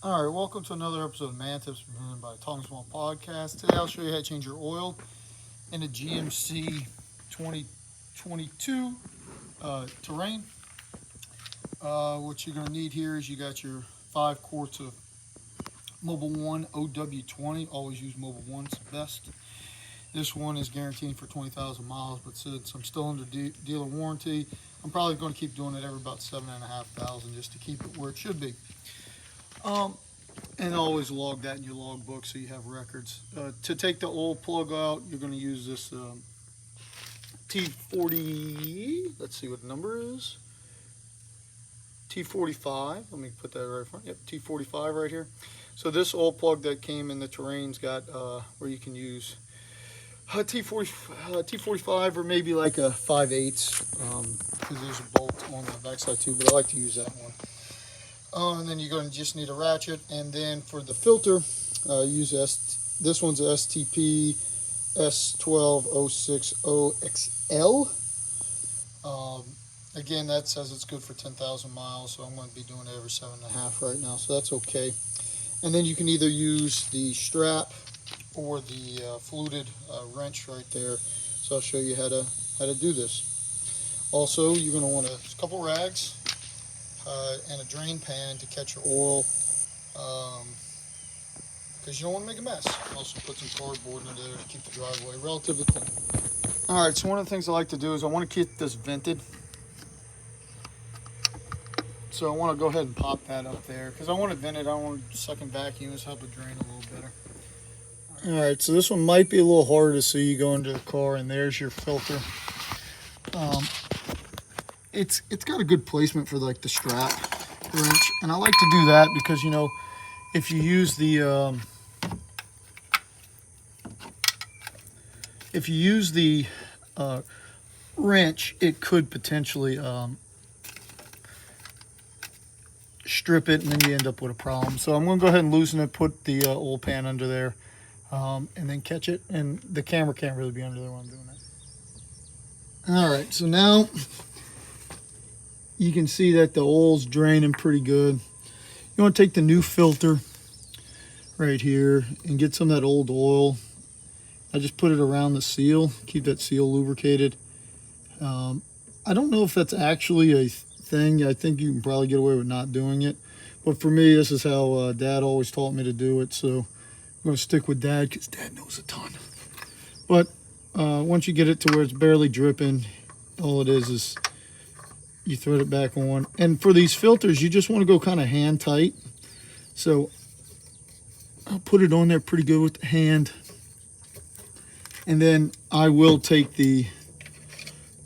All right, welcome to another episode of Man Tips presented by Talking Small Podcast. Today I'll show you how to change your oil in a GMC 2022 Terrain. What you're going to need here is you got your 5 quarts of Mobile One OW20. Always use Mobile One, it's the best. This one is guaranteed for 20,000 miles, but since I'm still under dealer warranty, I'm probably going to keep doing it every about 7,500 just to keep it where it should be. And always log that in your logbook so you have records. To take the oil plug out, you're going to use this T40. Let's see what the number is. T45. Let me put that right in front. Yep, T45 right here. So this oil plug that came in the Terrain's got where you can use T45 or maybe like a 5/8 because there's a bolt on the backside too, but I like to use that one. And then you're going to just need a ratchet. And then for the filter, use this one's STP S12060XL. Again, that says it's good for 10,000 miles, so I'm going to be doing it every 7.5 right now, so that's okay. And then you can either use the strap or the fluted wrench right there. So I'll show you how to do this. Also, you're going to want a couple rags. And a drain pan to catch your oil because you don't want to make a mess. Also put some cardboard in there to keep the driveway relatively clean. Alright, so one of the things I like to do is I want to keep this vented. So I want to go ahead and pop that up there because I want it vented. I don't want to suck and vacuum. This help it drain a little better. Alright, so this one might be a little harder to see. You go into the car and there's your filter. It's got a good placement for like the strap wrench, and I like to do that because if you use the wrench, it could potentially strip it, and then you end up with a problem. So I'm going to go ahead and loosen it, put the oil pan under there, and then catch it. And the camera can't really be under there when I'm doing that. All right, so now you can see that the oil's draining pretty good. You want to take the new filter right here and get some of that old oil. I just put it around the seal, keep that seal lubricated. I don't know if that's actually a thing. I think you can probably get away with not doing it. But for me, this is how Dad always taught me to do it. So I'm going to stick with Dad because Dad knows a ton. But once you get it to where it's barely dripping, all it is you thread it back on. And for these filters, you just want to go kind of hand tight. So I'll put it on there pretty good with the hand. And then I will take the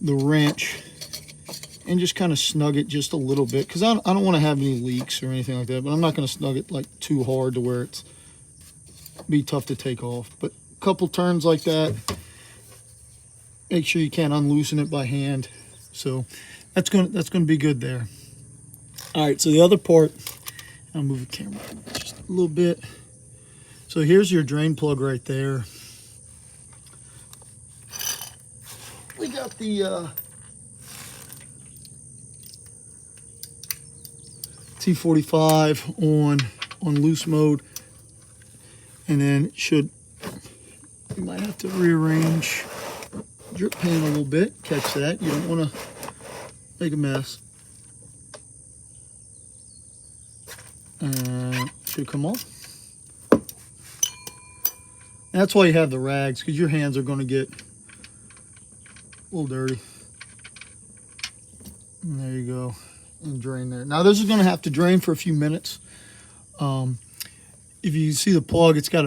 wrench and just kind of snug it just a little bit. Because I don't want to have any leaks or anything like that. But I'm not going to snug it like too hard to where it's be tough to take off. But a couple turns like that. Make sure you can't unloosen it by hand. So that's gonna be good there. All right, so the other part, I'll move the camera just a little bit. So here's your drain plug right there. We got the T45 on loose mode, and then you might have to rearrange drip pan a little bit. Catch that. You don't want to make a mess. Should come off. And that's why you have the rags, because your hands are going to get a little dirty. And there you go. And drain there. Now this is going to have to drain for a few minutes. If you see the plug, it's got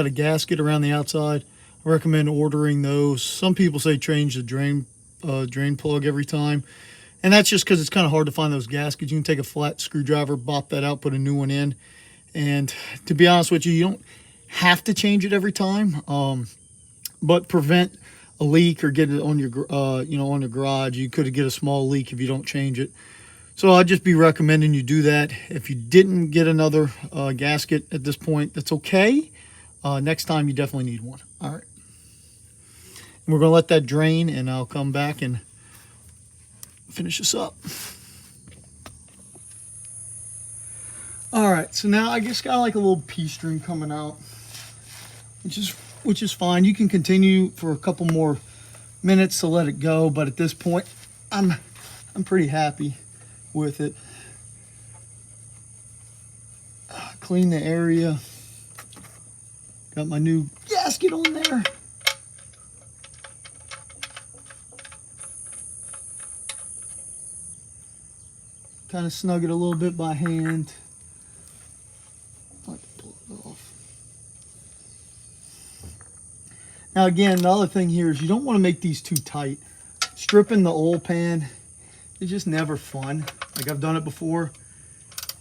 a gasket around the outside. I recommend ordering those. Some people say change the drain plug every time. And that's just because it's kind of hard to find those gaskets. You can take a flat screwdriver, bop that out, put a new one in. And to be honest with you, you don't have to change it every time, but prevent a leak or get it on your, on the garage. You could get a small leak if you don't change it. So I'd just be recommending you do that. If you didn't get another gasket at this point, that's okay. Next time you definitely need one. All right. And we're going to let that drain, and I'll come back and finish this up. All right, so now I just got like a little pea stream coming out, which is fine. You can continue for a couple more minutes to let it go, but at this point, I'm pretty happy with it. Clean the area. Got my new gasket on there. Kind of snug it a little bit by hand. Pull it off. Now again, the other thing here is you don't want to make these too tight. Stripping the oil pan is just never fun. Like I've done it before.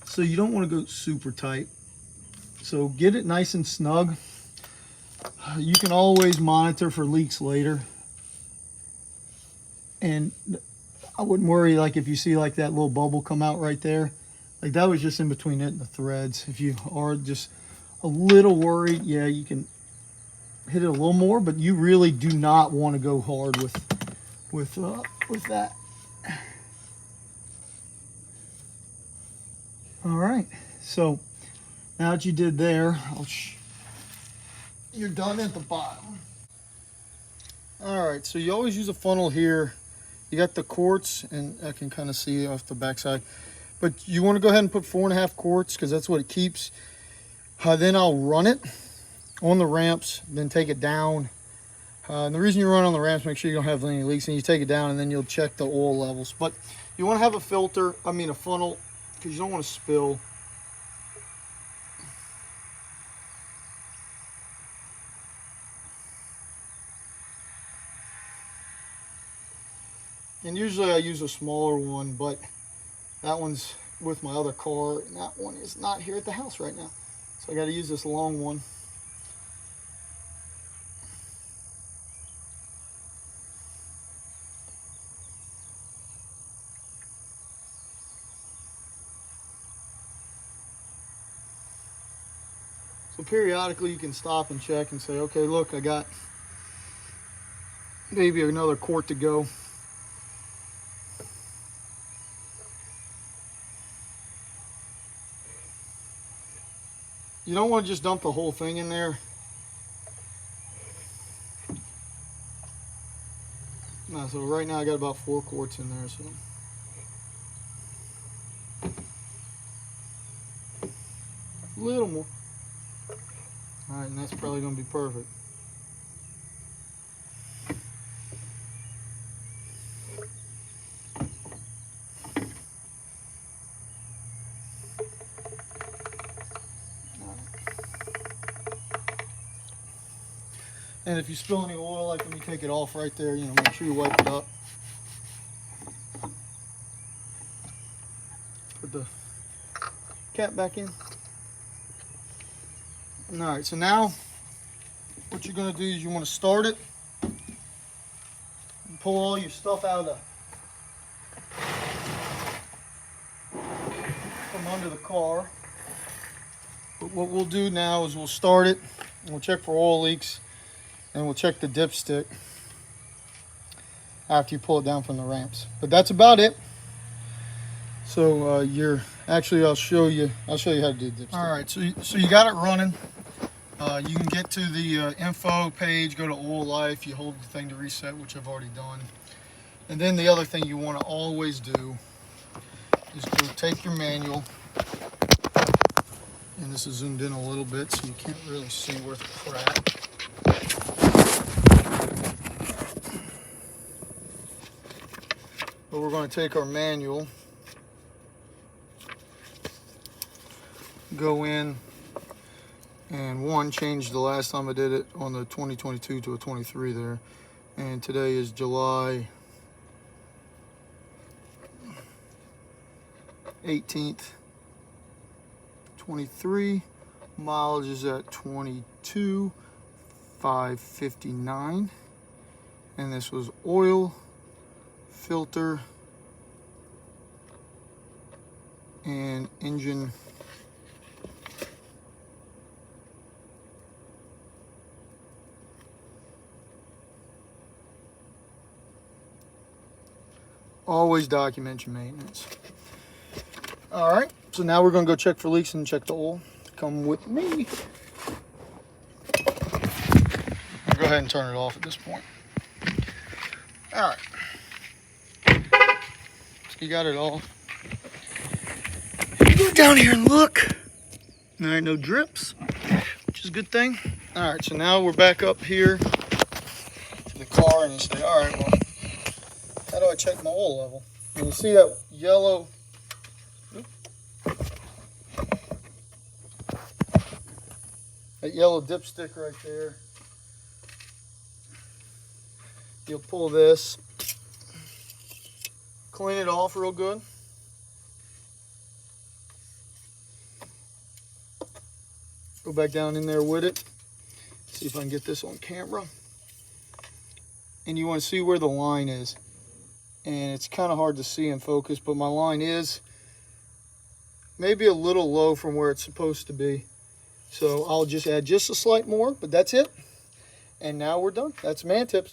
So you don't want to go super tight. So get it nice and snug. You can always monitor for leaks later. And I wouldn't worry like if you see like that little bubble come out right there. Like that was just in between it and the threads. If you are just a little worried, yeah, you can hit it a little more, but you really do not want to go hard with that. All right, so now that you did there, you're done at the bottom. All right, so you always use a funnel here. You got the quarts, and I can kind of see off the backside, but you want to go ahead and put 4.5 quarts because that's what it keeps. Then I'll run it on the ramps, then take it down. And the reason you run on the ramps, make sure you don't have any leaks, and you take it down, and then you'll check the oil levels. But you want to have a funnel, because you don't want to spill. And usually I use a smaller one, but that one's with my other car, and that one is not here at the house right now. So I got to use this long one. So periodically you can stop and check and say, okay, look, I got maybe another quart to go. You don't want to just dump the whole thing in there. No, so right now I got about 4 quarts in there. So a little more. All right, and that's probably going to be perfect. And if you spill any oil, like when you take it off right there, you know, make sure you wipe it up. Put the cap back in. All right, so now what you're gonna do is you wanna start it and pull all your stuff out of from under the car. But what we'll do now is we'll start it and we'll check for oil leaks. And we'll check the dipstick after you pull it down from the ramps. But that's about it. So I'll show you how to do dipstick. All right, so you got it running. You can get to the info page, go to oil life, you hold the thing to reset, which I've already done. And then the other thing you want to always do is go take your manual. And this is zoomed in a little bit so you can't really see where the crack. But we're going to take our manual, go in, and change the last time I did it on the 2022 to a 23 there. And today is July 18th, 23. Mileage is at 22,559. And this was oil, filter, and engine. Always document your maintenance. All right, So now we're going to go check for leaks and check the oil. Come with me. I'll go ahead and turn it off at this point. All right. So you got it all. You go down here and look. There ain't no drips, which is a good thing. All right, so now we're back up here to the car and you say, all right, well, how do I check my oil level? And you see that yellow, dipstick right there. You'll pull this, clean it off real good. Go back down in there with it. See if I can get this on camera. And you want to see where the line is. And it's kind of hard to see in focus, but my line is maybe a little low from where it's supposed to be. So I'll just add just a slight more, but that's it. And now we're done. That's Man Tips.